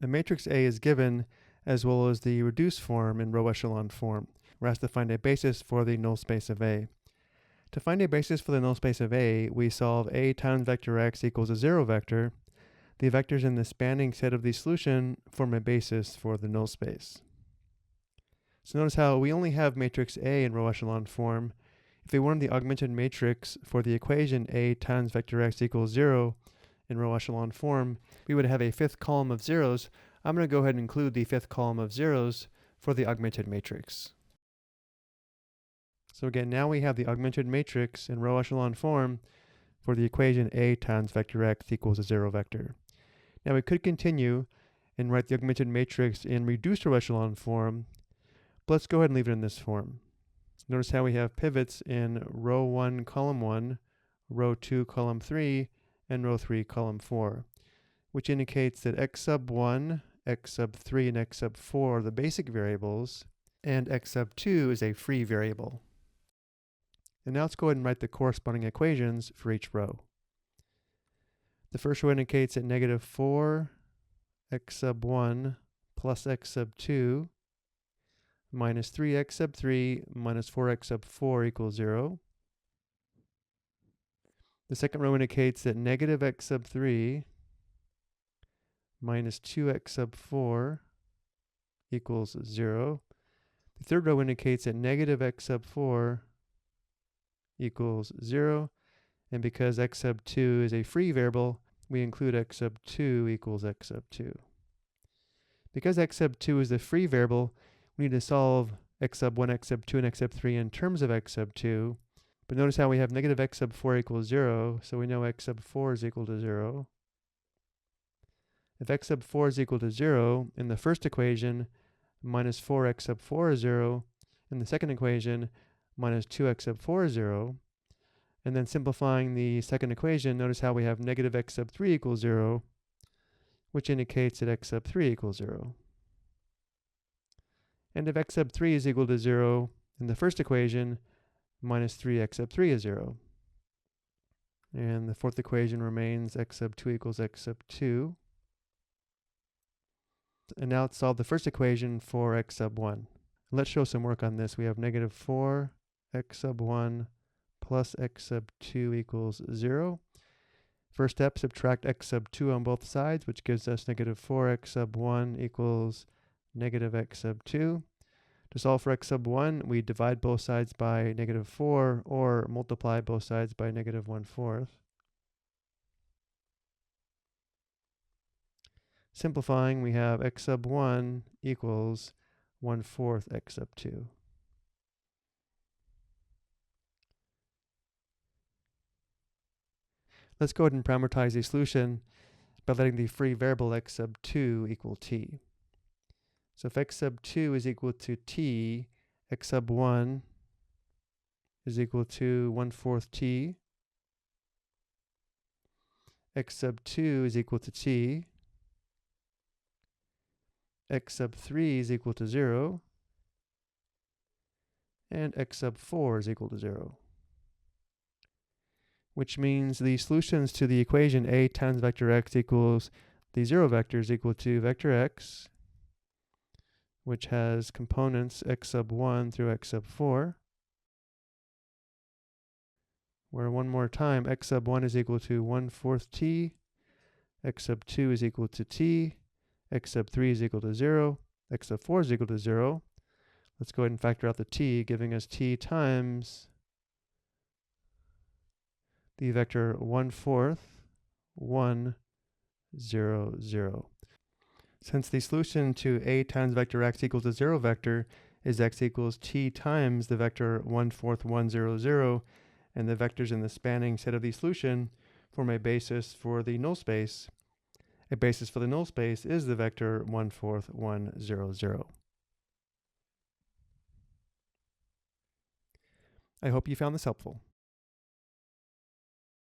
The matrix A is given, as well as the reduced form in row echelon form. We're asked to find a basis for the null space of A. To find a basis for the null space of A, we solve A times vector x equals a 0 vector. The vectors in the spanning set of the solution form a basis for the null space. So notice how we only have matrix A in row echelon form. If we wanted the augmented matrix for the equation A times vector x equals 0 in row echelon form, we would have a fifth column of zeros. I'm going to go ahead and include the fifth column of zeros for the augmented matrix. So again, now we have the augmented matrix in row echelon form for the equation A times vector x equals a 0 vector. Now we could continue and write the augmented matrix in reduced row echelon form, but let's go ahead and leave it in this form. Notice how we have pivots in row 1, column 1, row 2, column 3, and row 3, column 4, which indicates that x sub 1, x sub 3, and x sub 4 are the basic variables, and x sub 2 is a free variable. And now let's go ahead and write the corresponding equations for each row. The first row indicates that negative 4 x sub 1 plus x sub 2 minus 3x sub 3 minus 4x sub 4 equals 0. The second row indicates that negative x sub 3 minus 2x sub 4 equals 0. The third row indicates that negative x sub 4 equals 0. And because x sub 2 is a free variable, we include x sub 2 equals x sub 2. Because x sub 2 is the free variable, we need to solve x sub 1, x sub 2, and x sub 3 in terms of x sub 2. But notice how we have negative x sub 4 equals 0, so we know x sub 4 is equal to 0. If x sub 4 is equal to 0, in the first equation, minus 4x sub 4 is 0. In the second equation, minus 2x sub 4 is 0. And then simplifying the second equation, notice how we have negative x sub 3 equals 0, which indicates that x sub 3 equals 0. And if x sub 3 is equal to 0, in the first equation, minus 3x sub 3 is 0. And the fourth equation remains x sub 2 equals x sub 2. And now let's solve the first equation for x sub 1. Let's show some work on this. We have negative 4 x sub 1 plus x sub 2 equals 0. First step, subtract x sub 2 on both sides, which gives us negative 4x sub 1 equals negative x sub 2. To solve for x sub 1, we divide both sides by negative 4 or multiply both sides by negative 1/4. Simplifying, we have x sub 1 equals 1/4 x sub 2. Let's go ahead and parameterize the solution by letting the free variable x sub 2 equal t. So if x sub 2 is equal to t, x sub 1 is equal to 1/4 t. X sub 2 is equal to t. X sub 3 is equal to 0. And x sub 4 is equal to 0. Which means the solutions to the equation A times vector x equals the 0 vector is equal to vector x, which has components x sub 1 through x sub 4, where one more time x sub 1 is equal to 1/4 t, x sub 2 is equal to t, x sub 3 is equal to 0, x sub 4 is equal to 0. Let's go ahead and factor out the t, giving us t times the vector 1/4, 1, 0, 0. Since the solution to A times vector x equals a 0 vector is x equals t times the vector 1/4, 1, 0, 0, and the vectors in the spanning set of the solution form a basis for the null space. A basis for the null space is the vector 1/4, 1, 0, 0. I hope you found this helpful.